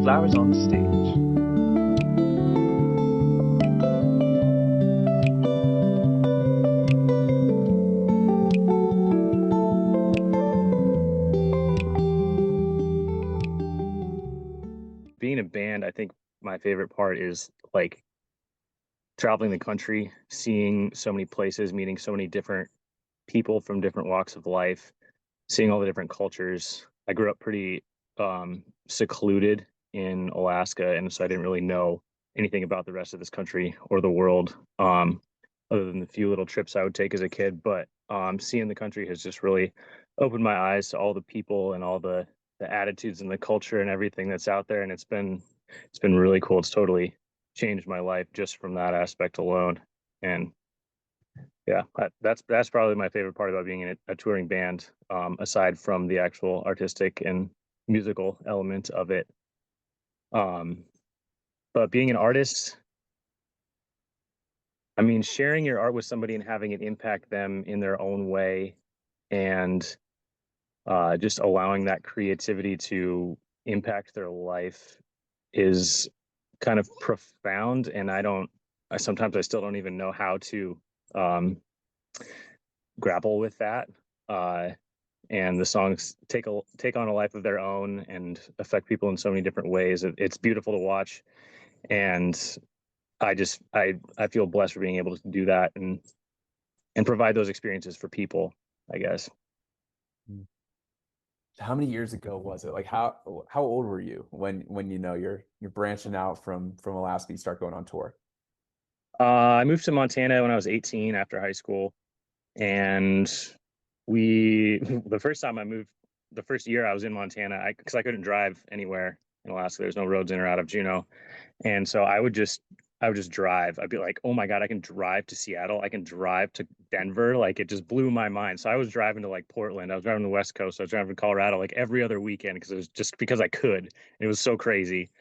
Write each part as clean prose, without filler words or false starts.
Flowers on Stage. Being a band, I think my favorite part is like traveling the country, seeing so many places, meeting so many different people from different walks of life, seeing all the different cultures. I grew up pretty secluded in Alaska, and so I didn't really know anything about the rest of this country or the world, other than the few little trips I would take as a kid. But seeing the country has just really opened my eyes to all the people and all the attitudes and the culture and everything that's out there, and it's been really cool. It's totally changed my life just from that aspect alone. And yeah, that's probably my favorite part about being in a touring band, aside from the actual artistic and musical element of it. Um, but being an artist, I mean, sharing your art with somebody and having it impact them in their own way, and just allowing that creativity to impact their life is kind of profound. And I sometimes I still don't even know how to um, grapple with that. Uh, and the songs take on a life of their own and affect people in so many different ways. It's beautiful to watch, and I feel blessed for being able to do that and provide those experiences for people, I guess. Mm. How many years ago was it? Like how old were you when you're branching out from Alaska, you start going on tour? I moved to Montana when I was 18 after high school, and we the first time I moved, the first year I was in Montana, because I couldn't drive anywhere in Alaska. There's no roads in or out of Juneau. And so I would just drive. I'd be like, "Oh my God, I can drive to Seattle. I can drive to Denver." Like it just blew my mind. So I was driving to like Portland. I was driving to the West Coast. I was driving to Colorado like every other weekend because it was just because I could. It was so crazy.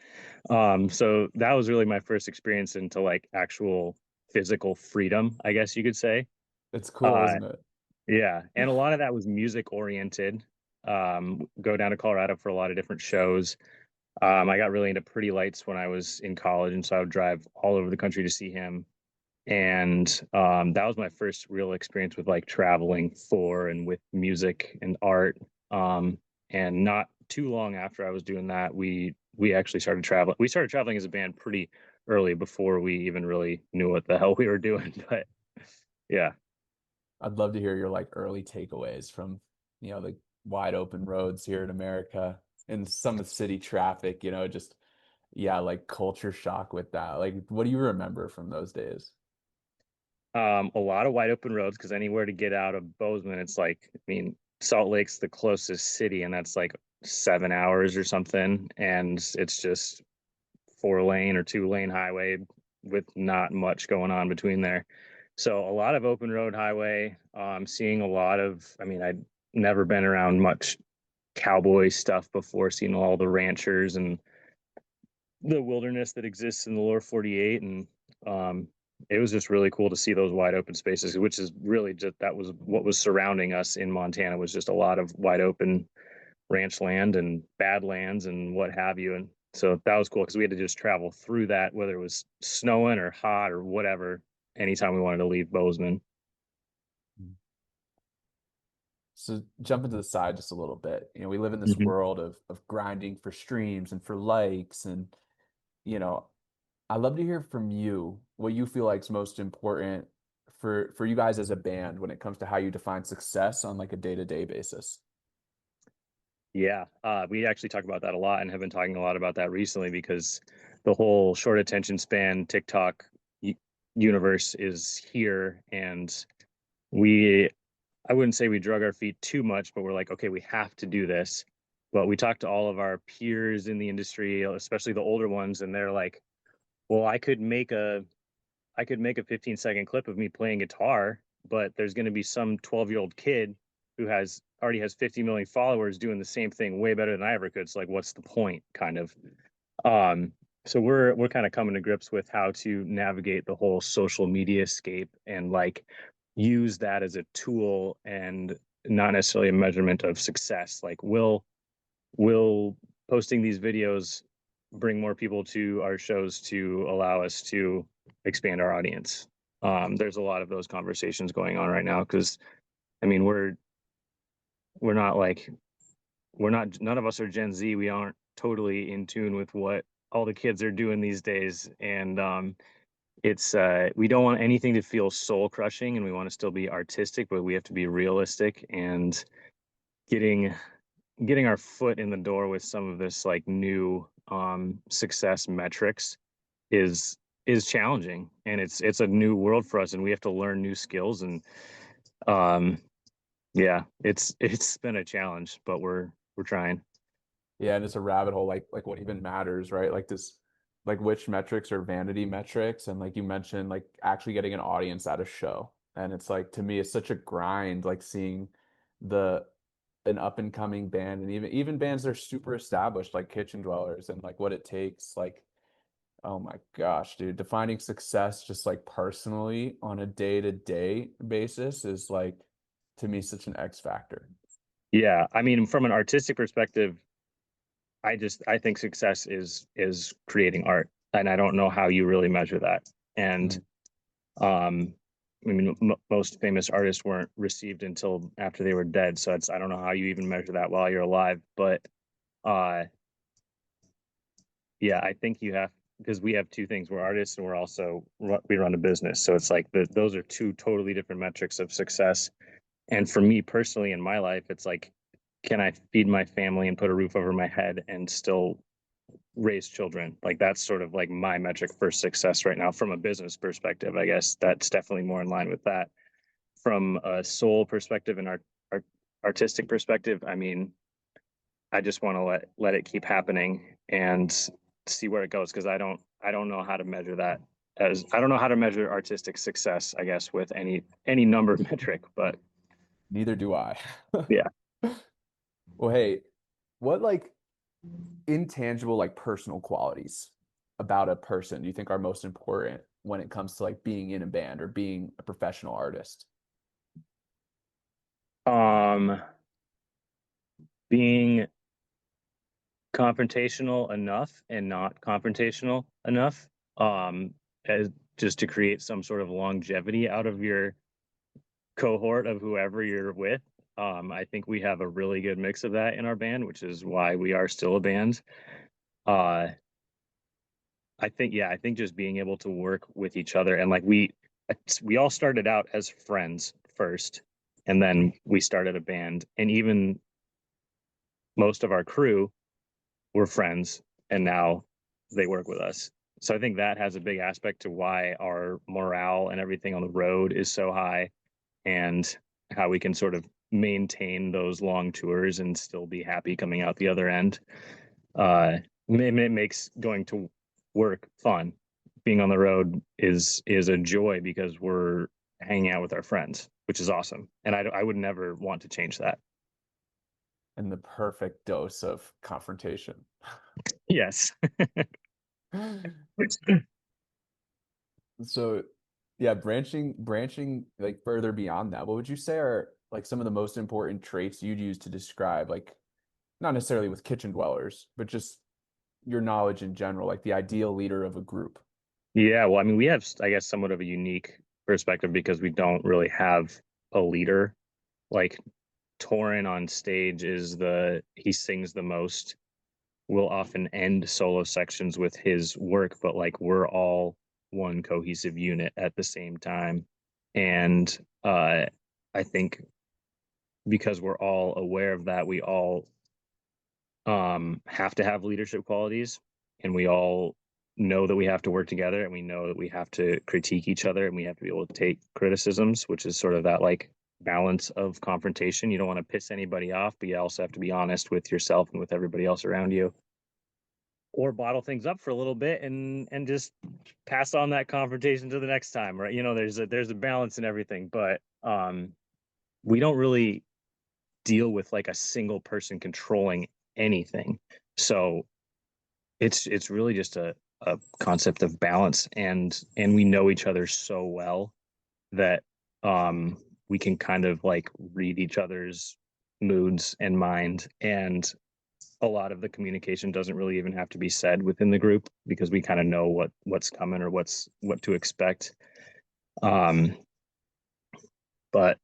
So that was really my first experience into like actual physical freedom, I guess you could say. It's cool, Uh, isn't it? yeah, and a lot of that was music oriented. Go down to Colorado for a lot of different shows. I got really into Pretty Lights when I was in college, and so I would drive all over the country to see him. And that was my first real experience with like traveling for and with music and art. Um, and not too long after I was doing that, we actually started traveling. We started traveling as a band pretty early before we even really knew what the hell we were doing. But yeah. I'd love to hear your like early takeaways from, the wide open roads here in America and some of the city traffic, just yeah, like culture shock with that. Like what do you remember from those days? A lot of wide open roads because anywhere to get out of Bozeman, it's like, I mean, Salt Lake's the closest city, and that's like 7 hours or something. And it's just 4 lane or 2 lane highway with not much going on between there. So a lot of open road highway, seeing a lot of, I mean, I'd never been around much cowboy stuff before, seeing all the ranchers and the wilderness that exists in the lower 48. And um, it was just really cool to see those wide open spaces, which is really just that was what was surrounding us in Montana, was just a lot of wide open ranch land and badlands and what have you. And so that was cool because we had to just travel through that, whether it was snowing or hot or whatever, anytime we wanted to leave Bozeman. So jump into the side just a little bit. We live in this Mhm. world of grinding for streams and for likes and you know, I'd love to hear from you what you feel like is most important for you guys as a band when it comes to how you define success on like a day-to-day basis. Yeah, we actually talk about that a lot and have been talking a lot about that recently because the whole short attention span TikTok universe is here, and we I wouldn't say we drug our feet too much, but we're like, okay, we have to do this. But we talked to all of our peers in the industry, especially the older ones, and they're like, well, I could make a 15-second clip of me playing guitar, but there's going to be some 12-year-old kid who has already has 50 million followers doing the same thing way better than I ever could. So like, what's the point, kind of? Um, so we're kind of coming to grips with how to navigate the whole social media scape and like use that as a tool and not necessarily a measurement of success. Like, will posting these videos bring more people to our shows to allow us to expand our audience. There's a lot of those conversations going on right now because I mean we're not like we're not none of us are Gen Z. We aren't totally in tune with what all the kids are doing these days, and it's we don't want anything to feel soul crushing, and we want to still be artistic, but we have to be realistic and getting getting our foot in the door with some of this like new success metrics is is challenging, and it's a new world for us, and we have to learn new skills, and um yeah, it's been a challenge, but we're trying. Yeah, and it's a rabbit hole, like what even matters, right? Like this, like which metrics are vanity metrics, and like you mentioned, like actually getting an audience at a show. And it's like to me, it's such a grind, like seeing the an up and coming band, and even bands that are super established, like Kitchen Dwellers, and like what it takes, like oh my gosh, dude, defining success just like personally on a day-to-day basis is like to me such an X factor. Yeah, I mean, from an artistic perspective, I think success is creating art, and I don't know how you really measure that. And Mm. um, I mean, most famous artists weren't received until after they were dead, so I don't know how you even measure that while you're alive. But uh, yeah, I think you have because we have two things: we're artists and we're also we run a business. So it's like those are two totally different metrics of success. And for me personally in my life, it's like, can I feed my family and put a roof over my head and still raise children? Like that's sort of like my metric for success right now from a business perspective. I guess that's definitely more in line with that. From a soul perspective and art artistic perspective, I mean, I just want to let it keep happening and see where it goes because I don't know how to measure that as I don't know how to measure artistic success, I guess, with any number metric, but Neither do I. yeah. Well, hey, what like intangible, like personal qualities about a person do you think are most important when it comes to like being in a band or being a professional artist? Um being confrontational enough and not confrontational enough as just to create some sort of longevity out of your cohort of whoever you're with. I think we have a really good mix of that in our band, which is why we are still a band. uh I think, yeah, I think just being able to work with each other and like we all started out as friends first, and then we started a band, and even most of our crew were friends, and now they work with us. So I think that has a big aspect to why our morale and everything on the road is so high, and how we can sort of maintain those long tours and still be happy coming out the other end. It makes going to work fun. Being on the road is a joy because we're hanging out with our friends, which is awesome, and I would never want to change that. And the perfect dose of confrontation. Yes. So, yeah, branching like further beyond that, what would you say are like some of the most important traits you'd use to describe, like not necessarily with Kitchen Dwellers, but just your knowledge in general, like the ideal leader of a group? Yeah, well, I mean, we have, I guess, somewhat of a unique perspective because we don't really have a leader. Like Torin on stage is he sings the most. We'll often end solo sections with his work, but like we're all one cohesive unit at the same time. And I think because we're all aware of that, we all have to have leadership qualities, and we all know that we have to work together, and we know that we have to critique each other, and we have to be able to take criticisms, which is sort of that like balance of confrontation. You don't want to piss anybody off, but you also have to be honest with yourself and with everybody else around you, or bottle things up for a little bit and just pass on that confrontation to the next time, right? You know, there's a balance in everything, but we don't really deal with like a single person controlling anything. So it's really just a concept of balance, and we know each other so well that we can kind of like read each other's moods and mind, and a lot of the communication doesn't really even have to be said within the group because we kind of know what's coming or what to expect. Um, but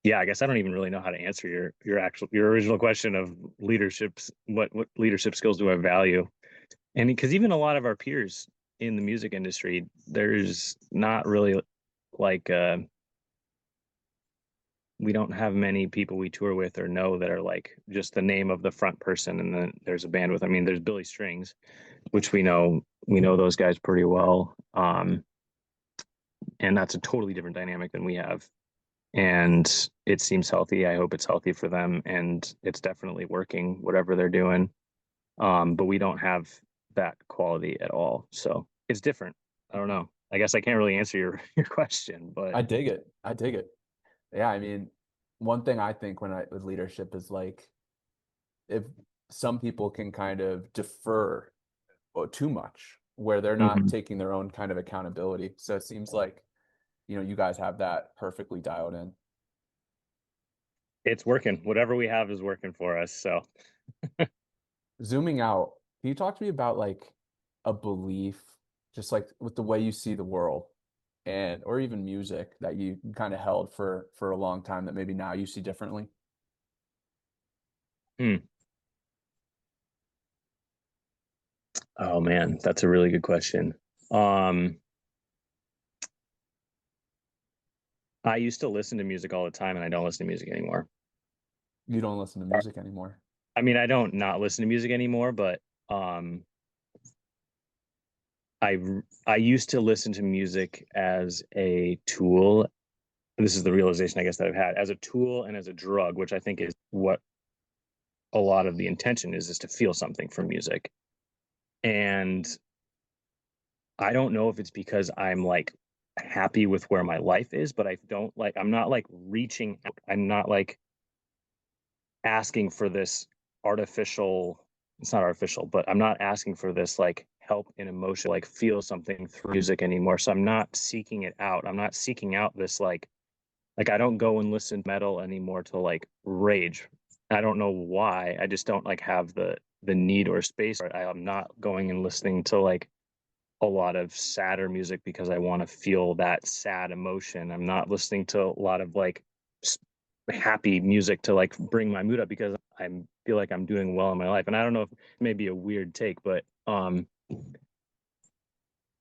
yeah, I guess I don't even really know how to answer your original question of leaderships. What leadership skills do I value? And because even a lot of our peers in the music industry, there's not really like we don't have many people we tour with or know that are like just the name of the front person and then there's a band with. I mean, there's Billy Strings, which we know those guys pretty well. And that's a totally different dynamic than we have. And it seems healthy. I hope it's healthy for them, and it's definitely working, whatever they're doing. But we don't have that quality at all. So it's different. I don't know. I guess I can't really answer your question, but I dig it. I dig it. Yeah, I mean, one thing I think when I with leadership is like if some people can kind of defer too much where they're not mhm. taking their own kind of accountability. So it seems like, you guys have that perfectly dialed in. It's working. Whatever we have is working for us. So Zooming out, can you talk to me about like a belief, just like with the way you see the world and or even music that you kind of held for a long time that maybe now you see differently? hmm. Oh man, that's a really good question. Um, I used to listen to music all the time, and I don't listen to music anymore. You don't listen to music anymore. I mean, I don't not listen to music anymore, but um, I I used to listen to music as a tool. This is the realization I guess that I've had as a tool and as a drug, which I think is what a lot of the intention is to feel something from music. And I don't know if it's because I'm like happy with where my life is, but I don't like I'm not like reaching out. I'm not like asking for this artificial it's not artificial, but I'm not asking for this like help in emotion, like feel something through music anymore. So I'm not seeking it out. I'm not seeking out this like I don't go and listen to metal anymore to like rage. I don't know why. I just don't like have the need or space. I'm not going and listening to like a lot of sadder music because I want to feel that sad emotion. I'm not listening to a lot of like happy music to like bring my mood up because I feel like I'm doing well in my life. And I don't know if it may be a weird take, but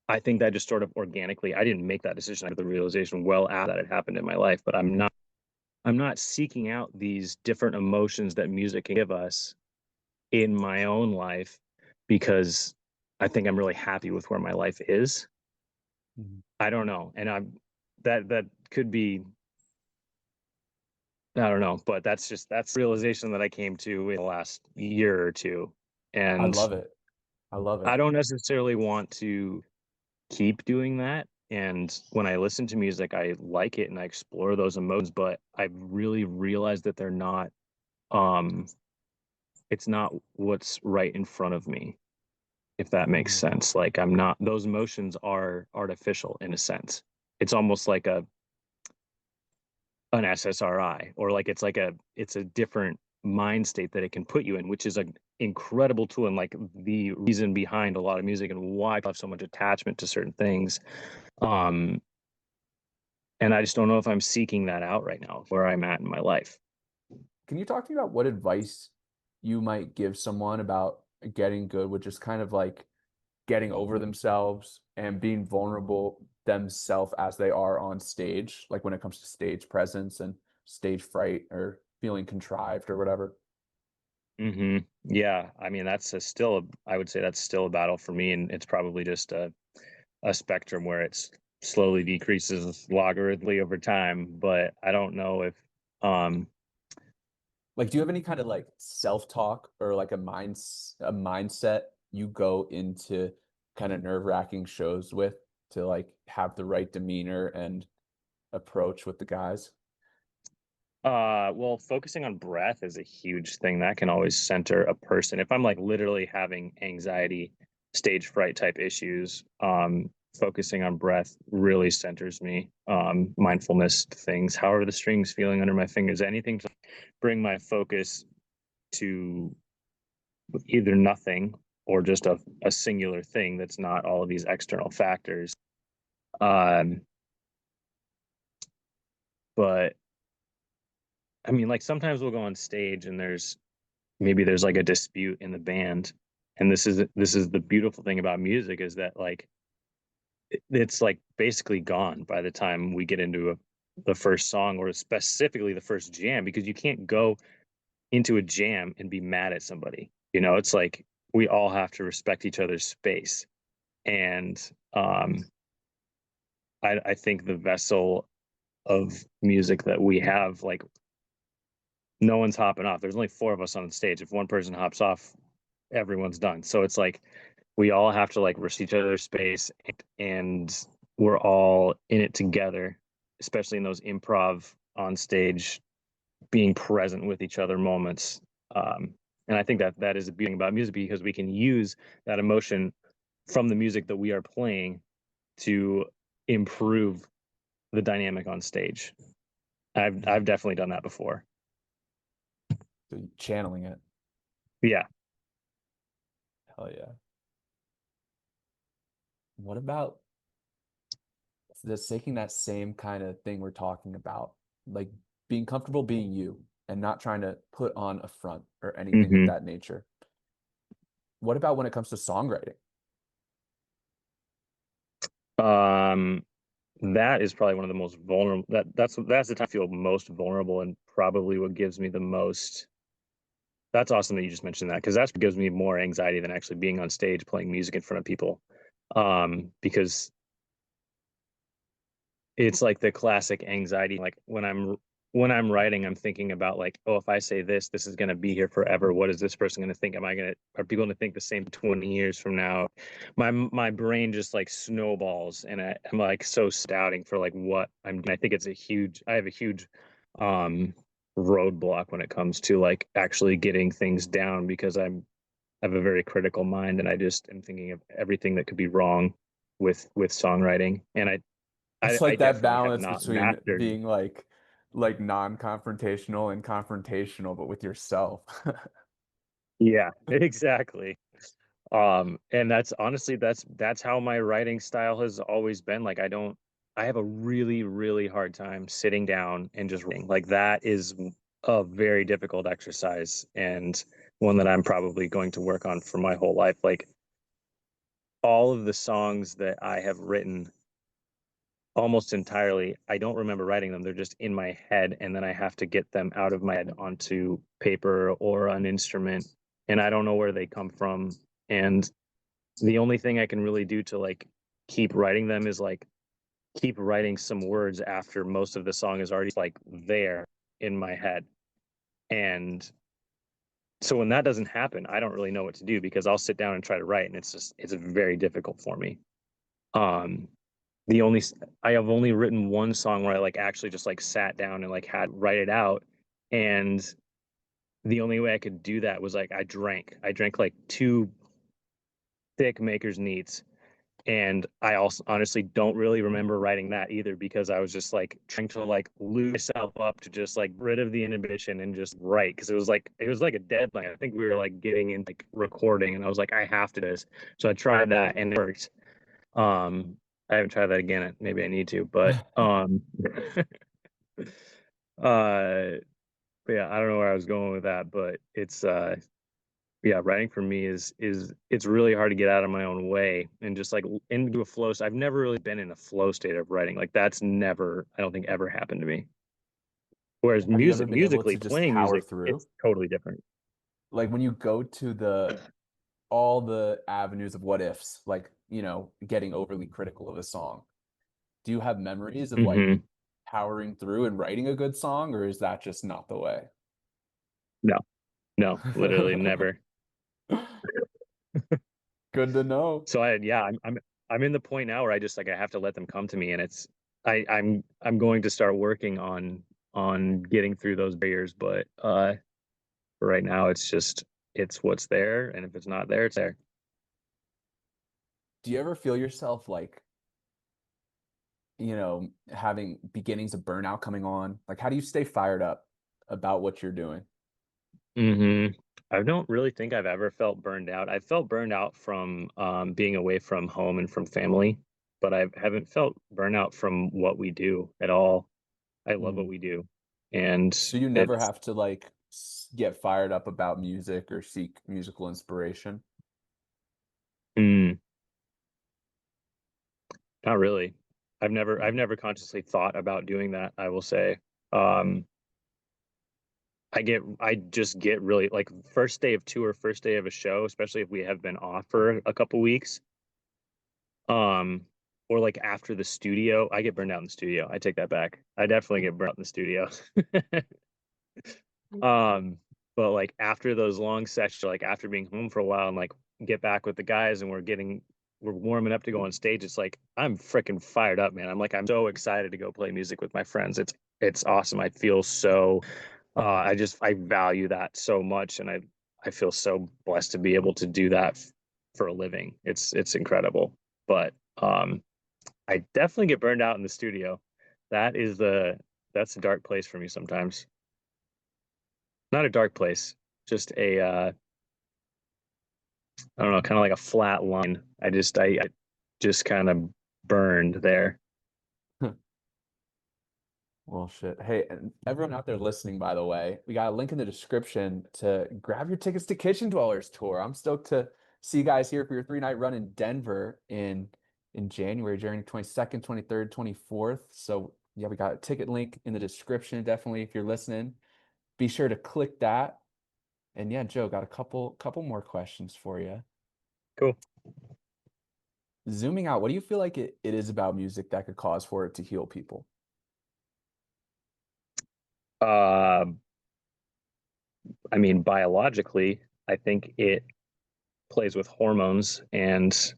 I think that just sort of organically, I didn't make that decision. I had the realization well after that it happened in my life, but I'm not seeking out these different emotions that music can give us in my own life because I think I'm really happy with where my life is. Mhm. I don't know. And I'm that could be I don't know, but that's realization that I came to in the last year or two. I And love it. I love I it. don't necessarily want to keep doing that. And when I listen to music, I like it and I explore those emotions, but I've really realized that they're not um it's not what's right in front of me, if that makes Mhm. sense. Like I'm not those emotions are artificial in a sense. It's almost like an SSRI or like it's a different mind state that it can put you in, which is an incredible tool and like the reason behind a lot of music and why I have so much attachment to certain things. Um, and I just don't know if I'm seeking that out right now, where I'm at in my life. Can you talk to me about what advice you might give someone about getting good with just kind of like getting over themselves and being vulnerable themselves as they are on stage, like when it comes to stage presence and stage fright or feeling contrived or whatever? Yeah, I mean I would say that's still a battle for me, and it's probably just a spectrum where it's slowly decreases logarithmically over time. But I don't know if um Like, do you have any kind of like self-talk or like a mindset you go into kind of nerve-wracking shows with to like have the right demeanor and approach with the guys? well, focusing on breath is a huge thing that can always center a person. If I'm like literally having anxiety, stage fright type issues, focusing on breath really centers me. Mindfulness things, however the strings feeling under my fingers, anything to bring my focus to either nothing or just a singular thing that's not all of these external factors. Um, but I mean, like sometimes we'll go on stage and there's like a dispute in the band, and this is the beautiful thing about music is that like it's like basically gone by the time we get into the first song or specifically the first jam because you can't go into a jam and be mad at somebody. You know, it's like we all have to respect each other's space. And I think the vessel of music that we have, like no one's hopping off. There's only four of us on the stage. If one person hops off, everyone's done. So it's like we all have to like respect each other's space and we're all in it together, especially in those improv on stage, being present with each other moments. And I think that that is the beauty about music because we can use that emotion from the music that we are playing to improve the dynamic on stage. I've definitely done that before. So channeling it. Yeah. Hell yeah. What about just taking that same kind of thing we're talking about, like being comfortable being you and not trying to put on a front or anything of Hmm. that nature? What about when it comes to songwriting? Um, that is probably one of the most vulnerable. That's the time I feel most vulnerable and probably what gives me the most. That's awesome that you just mentioned that because that's what gives me more anxiety than actually being on stage playing music in front of people. Because it's like the classic anxiety. Like when I'm writing, I'm thinking about like, oh, if I say this, this is gonna be here forever. What is this person gonna think? Are people gonna think the same 20 years from now? My brain just like snowballs and I'm like so stouting for like what I'm I think I have a huge um roadblock when it comes to like actually getting things down because I have a very critical mind and I just am thinking of everything that could be wrong with songwriting. And It's I like that definitely have balance not between mastered. being like non-confrontational and confrontational, but with yourself. Yeah, exactly. And that's honestly that's how my writing style has always been. Like I have a really, really hard time sitting down and just writing. Like that is a very difficult exercise and one that I'm probably going to work on for my whole life. Like all of the songs that I have written almost entirely, I don't remember writing them. They're just in my head, and then I have to get them out of my head onto paper or an instrument, and I don't know where they come from. And the only thing I can really do to like keep writing them is like keep writing some words after most of the song is already like there in my head. And so when that doesn't happen, I don't really know what to do because I'll sit down and try to write, and it's very difficult for me. Um, the only I have only written one song where I like actually just like sat down and like had write it out, and the only way I could do that was like I drank like two thick Maker's Neats, and I also honestly don't really remember writing that either because I was just like trying to like lose myself up to just like rid of the inhibition and just write because it was like a deadline. I think we were like getting in like recording, and I was like I have to do this, so I tried that and it worked. I haven't tried that again. Maybe I need to, but uh, but yeah, I don't know where I was going with that, but it's yeah, writing for me is it's really hard to get out of my own way and just like into a flow. So I've never really been in a flow state of writing. Like that's never, I don't think ever happened to me. Whereas Have you ever been able musically to just playing power music, through? it's totally different. Like when you go to the all the avenues of what ifs, like, getting overly critical of a song. Do you have memories of like Hmm. powering through and writing a good song, or is that just not the way? No, no, literally never. Good to know. So yeah, I'm in the point now where I just like I have to let them come to me, and it's I'm going to start working on getting through those barriers, but for right now it's just it's what's there, and if it's not there, it's there. Do you ever feel yourself like, having beginnings of burnout coming on? Like, how do you stay fired up about what you're doing? Hmm. I don't really think I've ever felt burned out. I felt burned out from being away from home and from family, but I haven't felt burnout from what we do at all. I love what Mm. we do, and So you never it's have to like get fired up about music or seek musical inspiration? mm, not really. I've Mm. never consciously thought about doing that. I will say, um, I just get really like first day of tour, first day of a show, especially if we have been off for a couple weeks. Um, or like after the studio, I get burned out in the studio. I take that back. I definitely get burned out in the studio. Um, but like after those long sessions, like after being home for a while and like get back with the guys and we're warming up to go on stage, it's like I'm freaking fired up, man. I'm so excited to go play music with my friends. It's awesome. I feel so I value that so much and I feel so blessed to be able to do that for a living. It's incredible. But I definitely get burned out in the studio. That is the that's a dark place for me sometimes. Not a dark place, just a I don't know, kind of like a flat line. I just kind of burned there. Well, shit. Hey, and everyone out there listening, by the way, we got a link in the description to grab your tickets to Kitchen Dwellers tour. I'm stoked to see you guys here for your 3 night run in Denver in January, January 22nd, 23rd, 24th. So yeah, we got a ticket link in the description. Definitely, if you're listening, be sure to click that. And yeah, Joe, got a couple more questions for you. Cool. Zooming out, what do you feel like it is about music that could cause for it to heal people? Uh, I mean, biologically, I think it plays with hormones and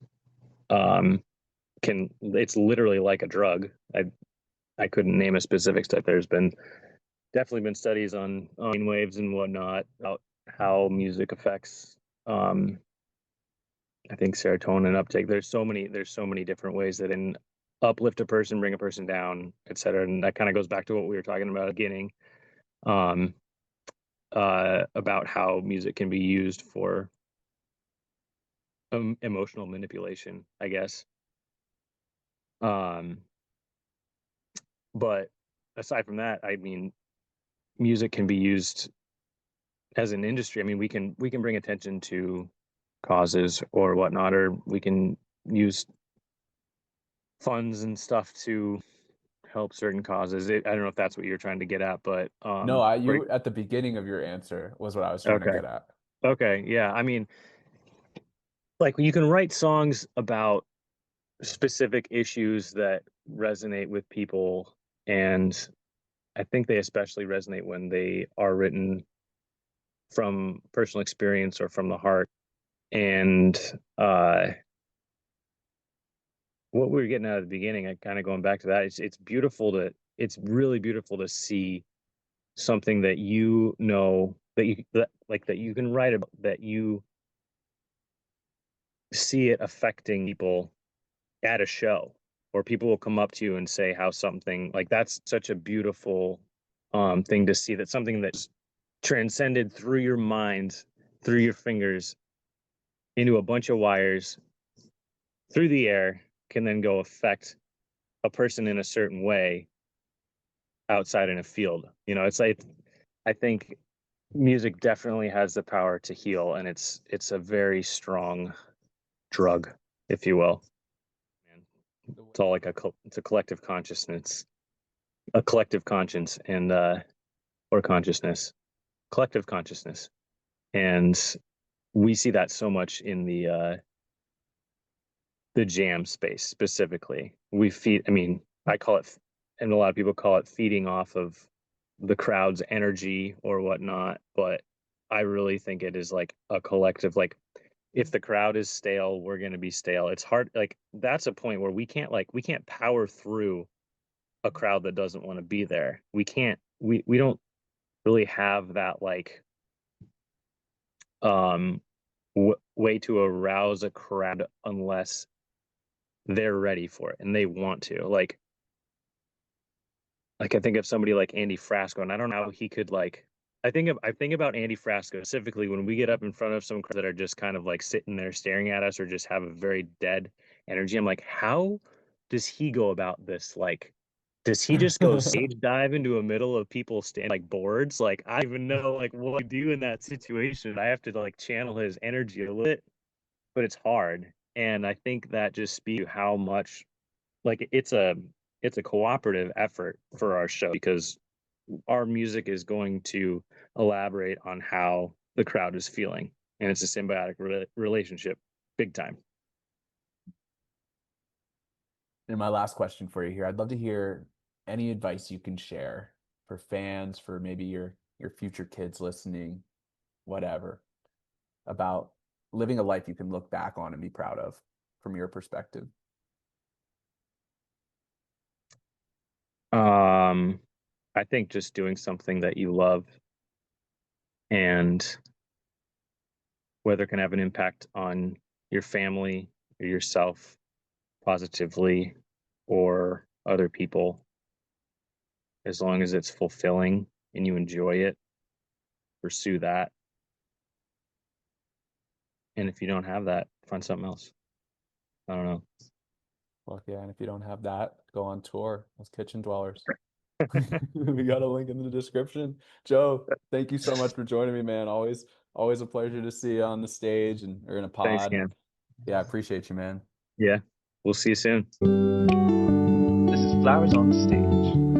um, can it's literally like a drug. I couldn't name a specific step. There's been definitely been studies on waves and whatnot about how music affects um, I think serotonin uptake. There's so many different ways that can uplift a person, bring a person down, et cetera. And that kind of goes back to what we were talking about at the beginning, um, about how music can be used for emotional manipulation, I guess. Um, but aside from that, I mean, music can be used as an industry. I mean, we can bring attention to causes or whatnot, or we can use funds and stuff to help certain causes. I don't know if that's what you're trying to get at, but No, I for you at the beginning of your answer was what I was trying to okay, get at. okay, yeah. I mean, like you can write songs about specific issues that resonate with people, and I think they especially resonate when they are written from personal experience or from the heart. And uh, what we were getting at the beginning, I kind of going back to that. It's beautiful to it's really beautiful to see something that you know that you can write about that you see it affecting people at a show or people will come up to you and say how something like that's such a beautiful thing to see that something that's transcended through your mind through your fingers into a bunch of wires through the air can then go affect a person in a certain way outside in a field. You know, it's like I think music definitely has the power to heal and it's a very strong drug, if you will. The way It's all like it's a collective consciousness, a collective conscience, and or consciousness, collective consciousness, and we see that so much in the jam space specifically. We feed. I mean, I call it, and a lot of people call it feeding off of the crowd's energy or whatnot, but I really think it is like a collective. Like, if the crowd is stale, we're going to be stale. It's hard. Like, that's a point where we can't power through a crowd that doesn't want to be there. We can't we don't really have that like um way to arouse a crowd unless they're ready for it and they want to. Like I think of somebody like Andy Frasco and I don't know how he could like I think about Andy Frasco specifically when we get up in front of some crowds that are just kind of like sitting there staring at us or just have a very dead energy. I'm like, how does he go about this? Like, does he just go stage dive into a middle of people standing like boards? Like, I don't even know like what to do in that situation. I have to like channel his energy a little bit, but it's hard. And I think that just speaks to how much like it's a cooperative effort for our show because our music is going to elaborate on how the crowd is feeling, and it's a symbiotic relationship, big time. And my last question for you here, I'd love to hear any advice you can share for fans, for maybe your future kids listening, whatever, about living a life you can look back on and be proud of from your perspective. Um, I think just doing something that you love and whether it can have an impact on your family or yourself positively or other people, as long as it's fulfilling and you enjoy it, pursue that. And if you don't have that, find something else. I don't know. Well, yeah, and if you don't have that, go on tour as Kitchen Dwellers. We got a link in the description. Joe, thank you so much for joining me, man. Always a pleasure to see you on the stage and or in a Thanks, pod. Cam. Yeah, I appreciate you, man. Yeah. We'll see you soon. This is Flowers on the Stage.